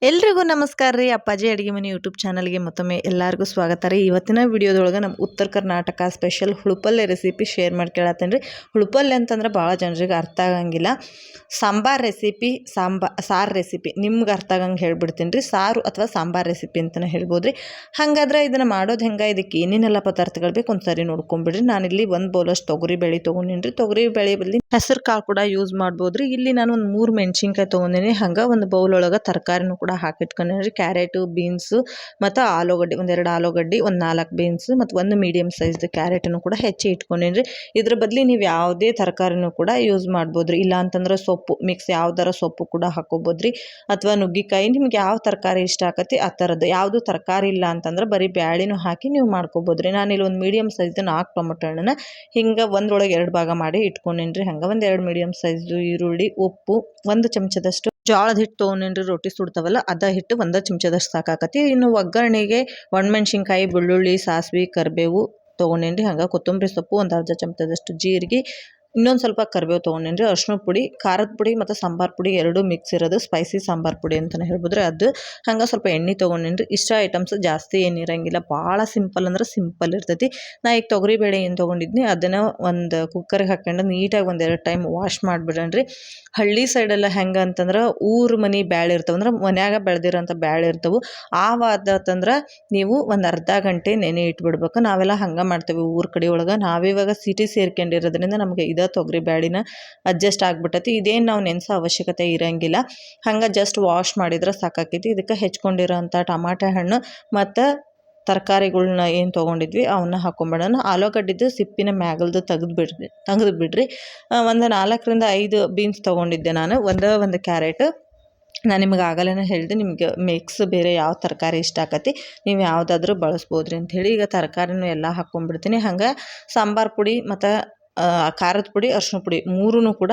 ಎಲ್ರಿಗೂ ನಮಸ್ಕಾರ ರೀ. ಅಪ್ಪಾಜಿ ಅಡುಗೆ ಮನೆ ಯೂಟ್ಯೂಬ್ ಚಾನಲ್ಗೆ ಮತ್ತೊಮ್ಮೆ ಎಲ್ಲರಿಗೂ ಸ್ವಾಗತ ರೀ. ಇವತ್ತಿನ ವಿಡಿಯೋದೊಳಗೆ ನಮ್ಮ ಉತ್ತರ ಕರ್ನಾಟಕ ಸ್ಪೆಷಲ್ ಹುಳುಪಲ್ಲೆ ರೆಸಿಪಿ ಶೇರ್ ಮಾಡ್ಕೊಳತ್ತೇನೆ ರೀ. ಹುಳುಪಲ್ಲೆ ಅಂತಂದ್ರೆ ಭಾಳ ಜನರಿಗೆ ಅರ್ಥ ಆಗಂಗಿಲ್ಲ. ಸಾಂಬಾರ್ ರೆಸಿಪಿ, ಸಾರು ರೆಸಿಪಿ ನಿಮ್ಗೆ ಅರ್ಥ ಆಗಂಗೆ ಹೇಳ್ಬಿಡ್ತೀನಿ ರೀ. ಸಾರು ಅಥವಾ ಸಾಂಬಾರ್ ರೆಸಿಪಿ ಅಂತಲೇ ಹೇಳ್ಬೋದು ರೀ. ಹಾಗಾದ್ರೆ ಇದನ್ನು ಮಾಡೋದು ಹೆಂಗೆ, ಇದಕ್ಕೆ ಏನೇನೆಲ್ಲ ಪದಾರ್ಥಗಳು ಬೇಕು ಒಂದ್ಸರಿ ನೋಡ್ಕೊಂಬಿಡ್ರಿ. ನಾನಿಲ್ಲಿ ಒಂದು ಬೌಲಷ್ಟು ತೊಗರಿ ಬೇಳೆ ತೊಗೊಂಡಿನಿ ರೀ. ತೊಗರಿ ಬೇಳೆ ಬದಲಿ ಹೆಸರು ಕಾಳು ಕೂಡ ಯೂಸ್ ಮಾಡ್ಬೋದು ರೀ. ಇಲ್ಲಿ ನಾನು ಒಂದು 3 ಮೆಣಸಿನ್ಕಾಯಿ ತೊಗೊಂಡಿನಿ. ಹಂಗೆ ಒಂದು ಬೌಲ್ ಒಳಗೆ ತರಕಾರಿನೂ ಕೂಡ ಹಾಕಿಟ್ಕೊಂಡ್ರಿ. ಕ್ಯಾರೆಟು, ಬೀನ್ಸು ಮತ್ತು ಆಲೂಗಡ್ಡೆ, ಒಂದೆರಡು ಆಲೂಗಡ್ಡೆ, ಒಂದು 4 ಬೀನ್ಸ್ ಮತ್ತು ಒಂದು ಮೀಡಿಯಮ್ ಸೈಜ್ದು ಕ್ಯಾರೆಟನ್ನು ಕೂಡ ಹೆಚ್ಚಿ ಇಟ್ಕೊಂಡೇನಿ. ಇದ್ರ ಬದಲಿ ನೀವು ಯಾವುದೇ ತರಕಾರಿನೂ ಕೂಡ ಯೂಸ್ ಮಾಡ್ಬೋದು ರೀ. ಇಲ್ಲ ಅಂತಂದ್ರೆ ಸೊಪ್ಪು ಮಿಕ್ಸ್ ಯಾವ್ದಾರ ಸೊಪ್ಪು ಕೂಡ ಹಾಕೋಬೋದು ರೀ. ಅಥವಾ ನುಗ್ಗಿಕಾಯಿ, ನಿಮ್ಗೆ ಯಾವ ತರಕಾರಿ ಇಷ್ಟ ಆಕತಿ ಆ ಥರದ್ದು. ಯಾವುದು ತರಕಾರಿ ಇಲ್ಲ ಅಂತಂದ್ರೆ ಬರೀ ಬ್ಯಾಳಿನೂ ಹಾಕಿ ನೀವು ಮಾಡ್ಕೋಬೋದು ರೀ. ನಾನಿಲ್ಲಿ ಒಂದು ಮೀಡಿಯಮ್ ಸೈಜ್ದು 4 ಟೊಮೊಟೊ ಹಣ್ಣನ್ನ ಹಿಂಗೆ ಒಂದ್ರೊಳಗೆ 2 ಭಾಗ ಮಾಡಿ ಇಟ್ಕೊಂಡೇನಿ ರೀ. ಹಂಗೆ ಒಂದು 2 ಮೀಡಿಯಮ್ ಸೈಜ್ದು ಈರುಳ್ಳಿ, ಉಪ್ಪು, 1 ಚಮಚದಷ್ಟು ಜೋಳದ ಹಿಟ್ಟು ತೊಗೊಂಡೇನ್ರಿ. ರೊಟ್ಟಿ ಸುಡ್ತಾವಲ್ಲ ಅದ ಹಿಟ್ಟು 1 ಚಮಚದಷ್ಟು ಸಾಕಾಕತಿ. ಇನ್ನು ಒಗ್ಗರಣೆಗೆ ಒಣಮೆಣ್ಸಿನ್ಕಾಯಿ, ಬೆಳ್ಳುಳ್ಳಿ, ಸಾಸಿವೆ, ಕರಿಬೇವು ತೊಗೊಂಡೇನ್ರಿ. ಹಂಗೆ ಕೊತ್ತಂಬರಿ ಸೊಪ್ಪು, ಒಂದು ಅರ್ಧ ಚಮಚದಷ್ಟು ಜೀರಿಗೆ, ಇನ್ನೊಂದು ಸ್ವಲ್ಪ ಕರಿಬೇವು ತೊಗೊಂಡೇನ್ರಿ. ಅರಿಶಿನ ಪುಡಿ, ಖಾರದ ಪುಡಿ ಮತ್ತು ಸಾಂಬಾರು ಪುಡಿ ಎರಡೂ ಮಿಕ್ಸ್ ಇರೋದು ಸ್ಪೈಸಿ ಸಾಂಬಾರು ಪುಡಿ ಅಂತಲೇ ಹೇಳ್ಬೋದ್ರಿ. ಅದು ಹಂಗೆ ಸ್ವಲ್ಪ ಎಣ್ಣೆ ತೊಗೊಂಡೇನ್ರಿ. ಇಷ್ಟ ಐಟಮ್ಸ್ ಜಾಸ್ತಿ ಏನು ಇರಂಗಿಲ್ಲ, ಭಾಳ ಸಿಂಪಲ್ ಅಂದ್ರೆ ಸಿಂಪಲ್ ಇರ್ತೈತಿ. ನಾ ಈಗ ತೊಗರಿಬೇಳೆ ಏನು ತೊಗೊಂಡಿದ್ನಿ ಅದನ್ನು ಒಂದು ಕುಕ್ಕರ್ಗೆ ಹಾಕ್ಕೊಂಡು ನೀಟಾಗಿ 1-2 ಟೈಮ್ ವಾಶ್ ಮಾಡಿಬಿಡಣ್ರಿ. ಹಳ್ಳಿ ಸೈಡೆಲ್ಲ ಹೆಂಗೆ ಅಂತಂದ್ರೆ ಊರು ಮನೆ ಬ್ಯಾಳೆ ಇರ್ತವೆ, ಅಂದ್ರೆ ಮನ್ಯಾಗ ಬೆಳೆದಿರೋಂಥ ಬ್ಯಾಳೆ ಇರ್ತವೆ. ಆವಾದತ್ತಂದ್ರೆ ನೀವು ಒಂದು ಅರ್ಧ ಗಂಟೆ ನೆನೆ ಇಟ್ಬಿಡ್ಬೇಕು. ನಾವೆಲ್ಲ ಹಂಗೆ ಮಾಡ್ತೇವೆ ಊರ ಕಡೆ ಒಳಗೆ. ನಾವಿವಾಗ ಸಿಟಿ ಸೇರ್ಕೊಂಡಿರೋದ್ರಿಂದ ನಮಗೆ ಇದೇ ತೊಗರಿ ಬ್ಯಾಳಿನ ಅಡ್ಜಸ್ಟ್ ಆಗ್ಬಿಟ್ಟೈತಿ. ಇದೇನು ನಾವು ನೆನೆಸೋ ಅವಶ್ಯಕತೆ ಇರೋಂಗಿಲ್ಲ. ಹಂಗೆ ಜಸ್ಟ್ ವಾಶ್ ಮಾಡಿದ್ರೆ ಸಾಕಾಕೈತಿ. ಇದಕ್ಕೆ ಹೆಚ್ಕೊಂಡಿರೋಂಥ ಟಮಾಟೆ ಹಣ್ಣು ಮತ್ತು ತರಕಾರಿಗಳ್ನ ಏನು ತೊಗೊಂಡಿದ್ವಿ ಅವನ್ನ ಹಾಕೊಂಬಿಡೋಣ. ಆಲೂಗಡ್ಡಿದ್ದು ಸಿಪ್ಪಿನ ಮ್ಯಾಗಲ್ದು ತೆಗೆದು ಬಿಡ್ರಿ. ಒಂದು 4-5 ಬೀನ್ಸ್ ತೊಗೊಂಡಿದ್ದೆ ನಾನು. ಒಂದು ಕ್ಯಾರೆಟ್. ನಾನು ನಿಮಗೆ ಆಗಲೇ ಹೇಳಿದೆ, ನಿಮಗೆ ಮಿಕ್ಸ್ ಬೇರೆ ಯಾವ ತರಕಾರಿ ಇಷ್ಟ ಆಕತಿ ನೀವು ಯಾವುದಾದ್ರೂ ಬಳಸ್ಬೋದ್ರಿ ಅಂಥೇಳಿ. ಈಗ ತರಕಾರಿನೂ ಎಲ್ಲ ಹಾಕ್ಕೊಂಡ್ಬಿಡ್ತೀನಿ. ಹಂಗೆ ಸಾಂಬಾರು ಪುಡಿ ಮತ್ತು ಖಾರದ ಪುಡಿ, ಅರಿಶಿನ ಪುಡಿ 3 ಕೂಡ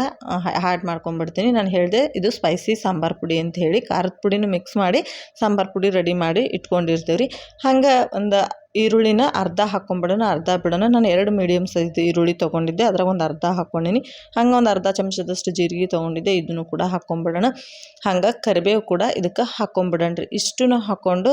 ಆ್ಯಡ್ ಮಾಡ್ಕೊಂಡ್ಬಿಡ್ತೀನಿ. ನಾನು ಹೇಳಿದೆ ಇದು ಸ್ಪೈಸಿ ಸಾಂಬಾರು ಪುಡಿ ಅಂತ ಹೇಳಿ. ಖಾರದ ಪುಡಿನೂ ಮಿಕ್ಸ್ ಮಾಡಿ ಸಾಂಬಾರು ಪುಡಿ ರೆಡಿ ಮಾಡಿ ಇಟ್ಕೊಂಡಿರ್ತೀವಿ ರೀ. ಹಂಗೆ ಒಂದು ಈರುಳ್ಳಿನ ಅರ್ಧ ಹಾಕ್ಕೊಂಬಿಡೋಣ, ಅರ್ಧ ಬಿಡೋಣ. ನಾನು 2 ಮೀಡಿಯಮ್ ಸೈಜ್ ಈರುಳ್ಳಿ ತೊಗೊಂಡಿದ್ದೆ, ಅದ್ರಾಗ ಒಂದು ಅರ್ಧ ಹಾಕ್ಕೊಂಡಿನಿ. ಹಂಗೆ ಒಂದು ಅರ್ಧ ಚಮಚದಷ್ಟು ಜೀರಿಗೆ ತೊಗೊಂಡಿದ್ದೆ, ಇದನ್ನು ಕೂಡ ಹಾಕ್ಕೊಂಬಿಡೋಣ. ಹಂಗೆ ಕರಿಬೇವು ಕೂಡ ಇದಕ್ಕೆ ಹಾಕ್ಕೊಂಬಿಡೋಣ್ರಿ. ಇಷ್ಟನ್ನು ಹಾಕ್ಕೊಂಡು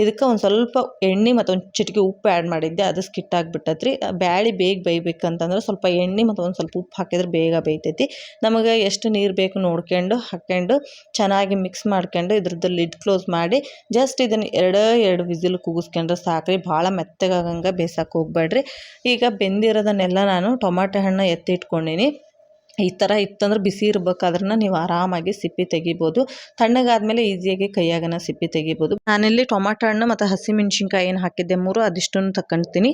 ಇದಕ್ಕೆ ಒಂದು ಸ್ವಲ್ಪ ಎಣ್ಣೆ ಮತ್ತು ಒಂದು ಚಿಟಿಕೆ ಉಪ್ಪು ಆ್ಯಡ್ ಮಾಡಿದ್ದೆ, ಅದು ಸ್ಕಿಟ್ ಆಗಿಬಿಟ್ಟತ್ರಿ. ಬ್ಯಾಳಿ ಬೇಗ ಬೇಯ್ಬೇಕಂತಂದ್ರೆ ಸ್ವಲ್ಪ ಎಣ್ಣೆ ಮತ್ತು ಒಂದು ಸ್ವಲ್ಪ ಉಪ್ಪು ಹಾಕಿದ್ರೆ ಬೇಗ ಬೇಯ್ತೈತಿ. ನಮಗೆ ಎಷ್ಟು ನೀರು ಬೇಕು ನೋಡ್ಕೊಂಡು ಹಾಕ್ಕೊಂಡು ಚೆನ್ನಾಗಿ ಮಿಕ್ಸ್ ಮಾಡ್ಕೊಂಡು ಇದ್ರದ್ದು ಲಿಡ್ ಕ್ಲೋಸ್ ಮಾಡಿ ಜಸ್ಟ್ ಇದನ್ನು 2 ವಿಸಿಲ್ ಕೂಗಿಸ್ಕೊಂಡ್ರೆ ಸಾಕ್ರಿ. ಭಾಳ ಮೆತ್ತಗಾಗಂಗೆ ಬೇಯಿಸಕ್ಕೆ ಹೋಗ್ಬೇಡ್ರಿ. ಈಗ ಬೆಂದಿರೋದನ್ನೆಲ್ಲ ನಾನು ಟೊಮಾಟೊ ಹಣ್ಣು ಎತ್ತಿ ಇಟ್ಕೊಂಡೀನಿ. ಈ ಥರ ಇತ್ತಂದ್ರೆ ಬಿಸಿ ಇರ್ಬೇಕಾದ್ರೆ ನೀವು ಆರಾಮಾಗಿ ಸಿಪ್ಪಿ ತೆಗಿಬೋದು. ತಣ್ಣಗಾದ್ಮೇಲೆ ಈಸಿಯಾಗಿ ಕೈಯಾಗನ ಸಿಪ್ಪಿ ತೆಗಿಬೋದು. ನಾನಿಲ್ಲಿ ಟೊಮಾಟೊ ಹಣ್ಣು ಮತ್ತು ಹಸಿಮೆಣ್ಸಿನ್ಕಾಯಿ ಏನು ಹಾಕಿದ್ದೆ 3 ಅದಿಷ್ಟನ್ನು ತಕ್ಕೊಂತೀನಿ.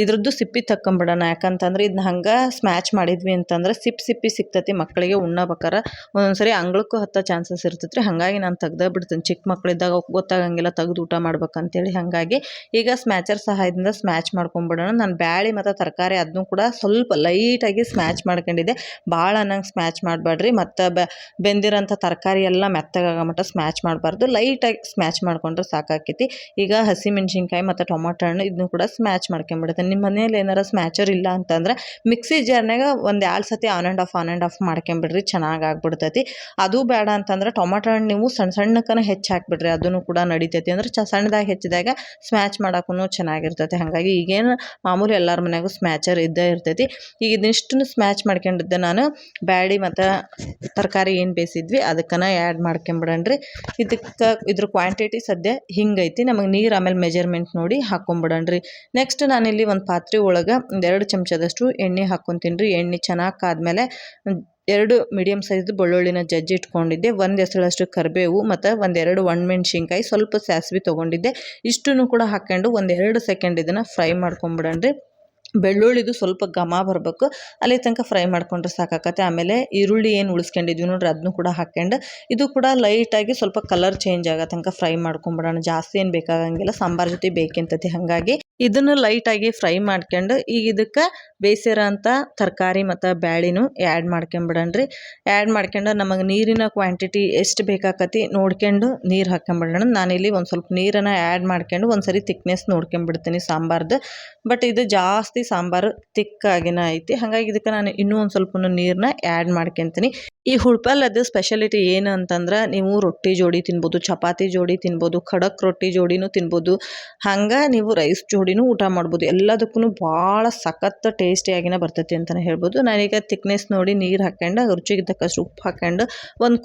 ಇದ್ರದ್ದು ಸಿಪ್ಪಿ ತಕ್ಕೊಂಬಿಡೋಣ. ಯಾಕಂತಂದ್ರೆ ಇದನ್ನ ಹಂಗೆ ಸ್ಮ್ಯಾಚ್ ಮಾಡಿದ್ವಿ ಅಂತಂದ್ರೆ ಸಿಪ್ಪಿ ಸಿಗ್ತೈತಿ. ಮಕ್ಕಳಿಗೆ ಉಣ್ಣಬೇಕಾರೆ ಒಂದೊಂದ್ಸರಿ ಅಂಗ್ಳಕ್ಕೂ ಹತ್ತೋ ಚಾನ್ಸಸ್ ಇರ್ತೈತೆ ರೀ. ಹಾಗಾಗಿ ನಾನು ತೆಗ್ದೇ ಬಿಡ್ತೀನಿ. ಚಿಕ್ಕ ಮಕ್ಕಳಿದ್ದಾಗ ಗೊತ್ತಾಗಂಗಿಲ್ಲ ತೆಗೆದು ಊಟ ಮಾಡ್ಬೇಕಂತೇಳಿ. ಹಾಗಾಗಿ ಈಗ ಸ್ಮ್ಯಾಚರ್ ಸಹಾಯದಿಂದ ಸ್ಮ್ಯಾಚ್ ಮಾಡ್ಕೊಂಬಿಡೋಣ. ನಾನು ಬ್ಯಾಳಿ ಮತ್ತು ತರಕಾರಿ ಅದನ್ನು ಕೂಡ ಸ್ವಲ್ಪ ಲೈಟಾಗಿ ಸ್ಮ್ಯಾಚ್ ಮಾಡ್ಕೊಂಡಿದ್ದೆ. ಭಾಳ ನಂಗೆ ಸ್ಮ್ಯಾಚ್ ಮಾಡಬೇಡ್ರಿ. ಮತ್ತು ಬೆಂದಿರೋಂಥ ತರಕಾರಿ ಎಲ್ಲ ಮೆತ್ತಗಾಗೋ ಮಟ್ಟ ಸ್ಮ್ಯಾಚ್ ಮಾಡಬಾರ್ದು. ಲೈಟಾಗಿ ಸ್ಮ್ಯಾಚ್ ಮಾಡ್ಕೊಂಡ್ರೆ ಸಾಕಾಕೈತಿ. ಈಗ ಹಸಿಮೆಣ್ಸಿನ್ಕಾಯಿ ಮತ್ತು ಟೊಮಾಟೊ ಹಣ್ಣು ಇದನ್ನು ಕೂಡ ಸ್ಮ್ಯಾಚ್ ಮಾಡ್ಕೊಂಬಿಡುತ್ತೆ. ನಿಮ್ಮ ಮನೇಲಿ ಏನಾರ ಸ್ಮ್ಯಾಚರ್ ಇಲ್ಲ ಅಂತಂದ್ರೆ ಮಿಕ್ಸಿ ಜಾರ್ನಾಗ ಒಂದು 2 ಸತಿ ಆನ್ ಆ್ಯಂಡ್ ಆಫ್ ಮಾಡ್ಕೊಂಬಿಡ್ರಿ, ಚೆನ್ನಾಗಿ ಆಗ್ಬಿಡ್ತೈತಿ. ಅದು ಬೇಡ ಅಂತಂದ್ರೆ ಟೊಮಾಟೊ ಹಣ್ಣು ನೀವು ಸಣ್ಣಕ್ಕನ ಹೆಚ್ಚು ಹಾಕ್ಬಿಡ್ರಿ, ಅದನ್ನು ಕೂಡ ನಡಿತೈತಿ. ಅಂದ್ರೆ ಸಣ್ಣದಾಗಿ ಹೆಚ್ಚಿದಾಗ ಸ್ಮ್ಯಾಚ್ ಮಾಡೋಕ್ಕೂ ಚೆನ್ನಾಗಿರ್ತೈತಿ. ಹಾಗಾಗಿ ಈಗೇನು ಮಾಮೂಲಿ ಎಲ್ಲರ ಮನೆಯಾಗೂ ಸ್ಮ್ಯಾಚರ್ ಇದ್ದೇ ಇರ್ತೈತಿ. ಈಗ ಇದನ್ನಿಷ್ಟನ್ನು ಸ್ಮ್ಯಾಚ್ ಮಾಡ್ಕೊಂಡಿದ್ದೆ ನಾನು. ಬ್ಯಾಳಿ ಮತ್ತು ತರಕಾರಿ ಏನು ಬೇಯಿಸಿದ್ವಿ ಅದಕ್ಕನ ಆ್ಯಡ್ ಮಾಡ್ಕೊಂಬಿಡಣ್ರಿ. ಇದ್ರ ಕ್ವಾಂಟಿಟಿ ಸದ್ಯ ಹಿಂಗೈತಿ. ನಮಗೆ ನೀರು ಆಮೇಲೆ ಮೆಜರ್ಮೆಂಟ್ ನೋಡಿ ಹಾಕ್ಕೊಂಬಿಡಣ್ರಿ. ನೆಕ್ಸ್ಟ್ ನಾನಿಲ್ಲಿ ಒಂದು ಪಾತ್ರೆ ಒಳಗೆ 2 ಚಮಚದಷ್ಟು ಎಣ್ಣೆ ಹಾಕ್ಕೊತೀನಿ ರೀ. ಎಣ್ಣೆ ಚೆನ್ನಾಗಿ ಕಾದ್ಮೇಲೆ 2 ಮೀಡಿಯಮ್ ಸೈಜ್ದು ಬೆಳ್ಳುಳ್ಳಿನ ಜಜ್ಜಿ ಇಟ್ಕೊಂಡಿದ್ದೆ, 1 ಎಸಳಷ್ಟು ಕರಿಬೇವು ಮತ್ತು 1-2 ಒಣಮೆಣ್ಸಿನ್ಕಾಯಿ, ಸ್ವಲ್ಪ ಸಾಸಿವೆ ತೊಗೊಂಡಿದ್ದೆ. ಇಷ್ಟನ್ನು ಕೂಡ ಹಾಕ್ಕೊಂಡು 1-2 ಸೆಕೆಂಡ್ ಇದನ್ನು ಫ್ರೈ ಮಾಡ್ಕೊಂಬಿಡಣ್ರಿ. ಬೆಳ್ಳುಳ್ಳಿದು ಸ್ವಲ್ಪ ಘಮ ಬರಬೇಕು, ಅಲ್ಲಿ ತನಕ ಫ್ರೈ ಮಾಡ್ಕೊಂಡ್ರೆ ಸಾಕಾಗತ್ತೆ. ಆಮೇಲೆ ಈರುಳ್ಳಿ ಏನು ಉಳಿಸ್ಕೊಂಡಿದ್ವಿ ನೋಡ್ರಿ ಅದನ್ನು ಕೂಡ ಹಾಕ್ಕೊಂಡು ಇದು ಕೂಡ ಲೈಟಾಗಿ ಸ್ವಲ್ಪ ಕಲರ್ ಚೇಂಜ್ ಆಗೋ ತನಕ ಫ್ರೈ ಮಾಡ್ಕೊಂಬಿಡೋಣ. ಜಾಸ್ತಿ ಏನು ಬೇಕಾಗಂಗಿಲ್ಲ, ಸಾಂಬಾರು ಜೊತೆ ಬೇಕಂತತಿ. ಹಾಗಾಗಿ ಇದನ್ನು ಲೈಟಾಗಿ ಫ್ರೈ ಮಾಡ್ಕೊಂಡು ಈಗ ಇದಕ್ಕೆ ಬೇಯಿಸಿರೋ ಅಂಥ ತರಕಾರಿ ಮತ್ತು ಬ್ಯಾಳಿನೂ ಆ್ಯಡ್ ಮಾಡ್ಕೊಂಬಿಡೋಣ್ರಿ. ಆ್ಯಡ್ ಮಾಡ್ಕೊಂಡು ನಮಗೆ ನೀರಿನ ಕ್ವಾಂಟಿಟಿ ಎಷ್ಟು ಬೇಕಾಕತಿ ನೋಡ್ಕೊಂಡು ನೀರು ಹಾಕ್ಕೊಂಬಿಡೋಣ. ನಾನಿಲ್ಲಿ ಒಂದು ಸ್ವಲ್ಪ ನೀರನ್ನು ಆ್ಯಡ್ ಮಾಡ್ಕೊಂಡು ಒಂದು ಸರಿ ತಿಕ್ನೆಸ್ ನೋಡ್ಕೊಂಬಿಡ್ತೀನಿ ಸಾಂಬಾರ್ದು. ಬಟ್ ಇದು ಜಾಸ್ತಿ ಸಾಂಬಾರು ತಿಕ್ಕಾಗಿನ ಐತಿ, ಹಾಗಾಗಿ ಇದಕ್ಕೆ ನಾನು ಇನ್ನೂ ಒಂದು ಸ್ವಲ್ಪ ನೀರನ್ನ ಆ್ಯಡ್ ಮಾಡ್ಕೊತೀನಿ. ಈ ಹುಳ್ಪಲ್ಲದು ಸ್ಪೆಷಾಲಿಟಿ ಏನು ಅಂತಂದ್ರೆ ನೀವು ರೊಟ್ಟಿ ಜೋಡಿ ತಿನ್ಬೋದು, ಚಪಾತಿ ಜೋಡಿ ತಿನ್ಬೋದು, ಖಡಕ್ ರೊಟ್ಟಿ ಜೋಡಿನೂ ತಿನ್ಬೋದು, ಹಂಗೆ ನೀವು ರೈಸ್ ಜೋಡಿನೂ ಊಟ ಮಾಡ್ಬೋದು. ಎಲ್ಲದಕ್ಕೂ ಭಾಳ ಸಖತ್ ಟೇಸ್ಟಿಯಾಗಿನ ಬರ್ತೈತಿ ಅಂತಲೇ ಹೇಳ್ಬೋದು. ನಾನೀಗ ತಿಕ್ನೆಸ್ ನೋಡಿ ನೀರು ಹಾಕ್ಕೊಂಡು ರುಚಿಗೆ ತಕ್ಕಷ್ಟು ಉಪ್ಪು ಹಾಕ್ಕೊಂಡು ಒಂದು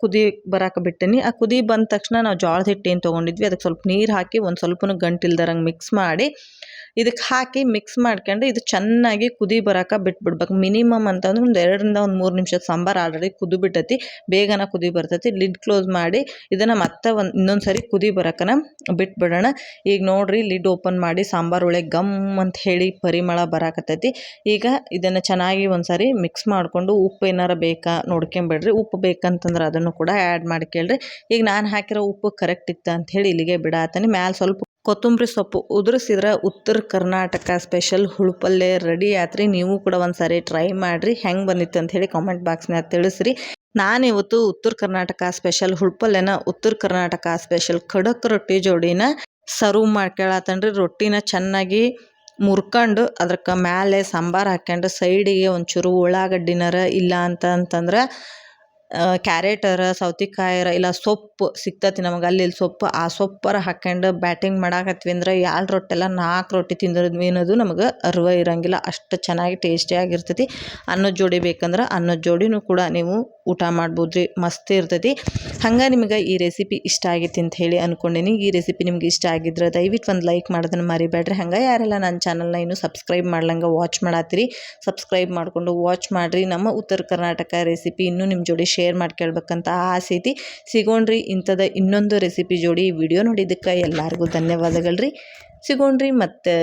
ಕುದಿ ಬರಾಕ ಬಿಟ್ಟಿನಿ. ಆ ಕುದಿ ಬಂದ ತಕ್ಷಣ ನಾವು ಜೋಳದ ಹಿಟ್ಟು ಏನು ತೊಗೊಂಡಿದ್ವಿ ಅದಕ್ಕೆ ಸ್ವಲ್ಪ ನೀರು ಹಾಕಿ ಒಂದು ಸ್ವಲ್ಪ ಗಂಟಿಲ್ದಾರಂಗೆ ಮಿಕ್ಸ್ ಮಾಡಿ ಇದಕ್ಕೆ ಹಾಕಿ ಮಿಕ್ಸ್ ಮಾಡ್ಕೊಂಡು ಇದು ಚೆನ್ನಾಗಿ ಕುದಿ ಬರಾಕ ಬಿಟ್ಬಿಡ್ಬೇಕು. ಮಿನಿಮಮ್ ಅಂತಂದ್ರೆ ಒಂದು 2 ರಿಂದ 3 ನಿಮಿಷದ ಸಾಂಬಾರು ಆಲ್ರೆಡಿ ಕುದಿ ಬಿಟ್ಟೈತಿ, ಬೇಗನ ಕುದಿ ಬರ್ತೈತಿ. ಲಿಡ್ ಕ್ಲೋಸ್ ಮಾಡಿ ಇದನ್ನು ಮತ್ತೆ ಇನ್ನೊಂದು ಸರಿ ಕುದಿ ಬರೋಕನ ಬಿಟ್ಬಿಡೋಣ. ಈಗ ನೋಡ್ರಿ ಲಿಡ್ ಓಪನ್ ಮಾಡಿ ಸಾಂಬಾರು ಒಳಗೆ ಗಮ್ ಅಂತ ಹೇಳಿ ಪರಿಮಳ ಬರಾಕತ್ತೈತಿ. ಈಗ ಇದನ್ನು ಚೆನ್ನಾಗಿ ಒಂದು ಸಾರಿ ಮಿಕ್ಸ್ ಮಾಡಿಕೊಂಡು ಉಪ್ಪು ಏನಾರ ಬೇಕಾ ನೋಡ್ಕೊಂಬಿಡ್ರಿ. ಉಪ್ಪು ಬೇಕಂತಂದ್ರೆ ಅದನ್ನು ಕೂಡ ಆ್ಯಡ್ ಮಾಡ್ಕೊಳ್ರಿ. ಈಗ ನಾನು ಹಾಕಿರೋ ಉಪ್ಪು ಕರೆಕ್ಟ್ ಇತ್ತು ಅಂಥೇಳಿ ಇಲ್ಲಿಗೆ ಬಿಡಾತೀನಿ. ಮ್ಯಾಲೆ ಸ್ವಲ್ಪ ಕೊತ್ತಂಬರಿ ಸೊಪ್ಪು ಉದುರಿಸಿದ್ರೆ ಉತ್ತರ ಕರ್ನಾಟಕ ಸ್ಪೆಷಲ್ ಹುಳುಪಲ್ಲೆ ರೆಡಿ ಆತ್ರಿ. ನೀವು ಕೂಡ ಒಂದು ಸಾರಿ ಟ್ರೈ ಮಾಡಿರಿ, ಹೆಂಗೆ ಬಂದಿತ್ತು ಅಂಥೇಳಿ ಕಾಮೆಂಟ್ ಬಾಕ್ಸ್ನಾಗ ತಿಳಿಸ್ರಿ. ನಾನಿವತ್ತು ಉತ್ತರ ಕರ್ನಾಟಕ ಸ್ಪೆಷಲ್ ಹುಳುಪಲ್ಲೆನ ಉತ್ತರ ಕರ್ನಾಟಕ ಸ್ಪೆಷಲ್ ಖಡಕ್ ರೊಟ್ಟಿ ಜೋಡಿನ ಸರ್ವ್ ಮಾಡ್ಕೊಳತ್ತನ್ರಿ. ರೊಟ್ಟಿನ ಚೆನ್ನಾಗಿ ಮುರ್ಕೊಂಡು ಅದಕ್ಕೆ ಮೇಲೆ ಸಾಂಬಾರು ಹಾಕ್ಕೊಂಡು ಸೈಡಿಗೆ ಒಂಚೂರು ಉಳ್ಳಾಗಡ್ಡಿನಾರ ಇಲ್ಲ ಅಂತಂದ್ರೆ ಕ್ಯಾರೆಟರ ಸೌತೆಕಾಯರ ಇಲ್ಲ ಸೊಪ್ಪು ಸಿಗ್ತತಿ ನಮಗೆ ಅಲ್ಲಿ ಸೊಪ್ಪು, ಆ ಸೊಪ್ಪರ ಹಾಕ್ಕೊಂಡು ಬ್ಯಾಟಿಂಗ್ ಮಾಡಾಕತ್ವಿ ಅಂದ್ರೆ 2 ರೊಟ್ಟೆಲ್ಲ 4 ರೊಟ್ಟಿ ತಿಂದಿರೋದು ಏನದು ನಮಗೆ ಅರ್ವ ಇರೋಂಗಿಲ್ಲ, ಅಷ್ಟು ಚೆನ್ನಾಗಿ ಟೇಸ್ಟಿಯಾಗಿರ್ತೈತಿ. ಅನ್ನದ ಜೋಡಿ ಬೇಕಂದ್ರೆ ಅನ್ನದ ಜೋಡಿನೂ ಕೂಡ ನೀವು ಊಟ ಮಾಡ್ಬೋದು ರೀ, ಮಸ್ತ್ ಇರ್ತೈತಿ. ಹಂಗೆ ನಿಮಗೆ ಈ ರೆಸಿಪಿ ಇಷ್ಟ ಆಗೈತಿ ಅಂತ ಹೇಳಿ ಅಂದ್ಕೊಂಡೀನಿ. ಈ ರೆಸಿಪಿ ನಿಮ್ಗೆ ಇಷ್ಟ ಆಗಿದ್ರೆ ದಯವಿಟ್ಟು ಒಂದು ಲೈಕ್ ಮಾಡೋದನ್ನು ಮರಿಬೇಡ್ರಿ. ಹಂಗೆ ಯಾರೆಲ್ಲ ನನ್ನ ಚಾನಲ್ನ ಇನ್ನೂ ಸಬ್ಸ್ಕ್ರೈಬ್ ಮಾಡ್ಲಂಗೆ ವಾಚ್ ಮಾಡತ್ತೀರಿ, ಸಬ್ಸ್ಕ್ರೈಬ್ ಮಾಡಿಕೊಂಡು ವಾಚ್ ಮಾಡಿರಿ. ನಮ್ಮ ಉತ್ತರ ಕರ್ನಾಟಕ ರೆಸಿಪಿ ಇನ್ನೂ ನಿಮ್ಮ ಜೋಡಿ ಶೇರ್ ಮಾಡ್ಕೊಳ್ಬೇಕಂತ ಆಸೆ ಐತಿ. ಸಿಗೋಣ್ರಿ ಇಂಥದ ಇನ್ನೊಂದು ರೆಸಿಪಿ ಜೋಡಿ. ವಿಡಿಯೋ ನೋಡಿದ್ದಕ್ಕೆ ಎಲ್ಲರಿಗೂ ಧನ್ಯವಾದಗಳು ರೀ. ಸಿಗೋಣ್ರಿ ಮತ್ತೆ.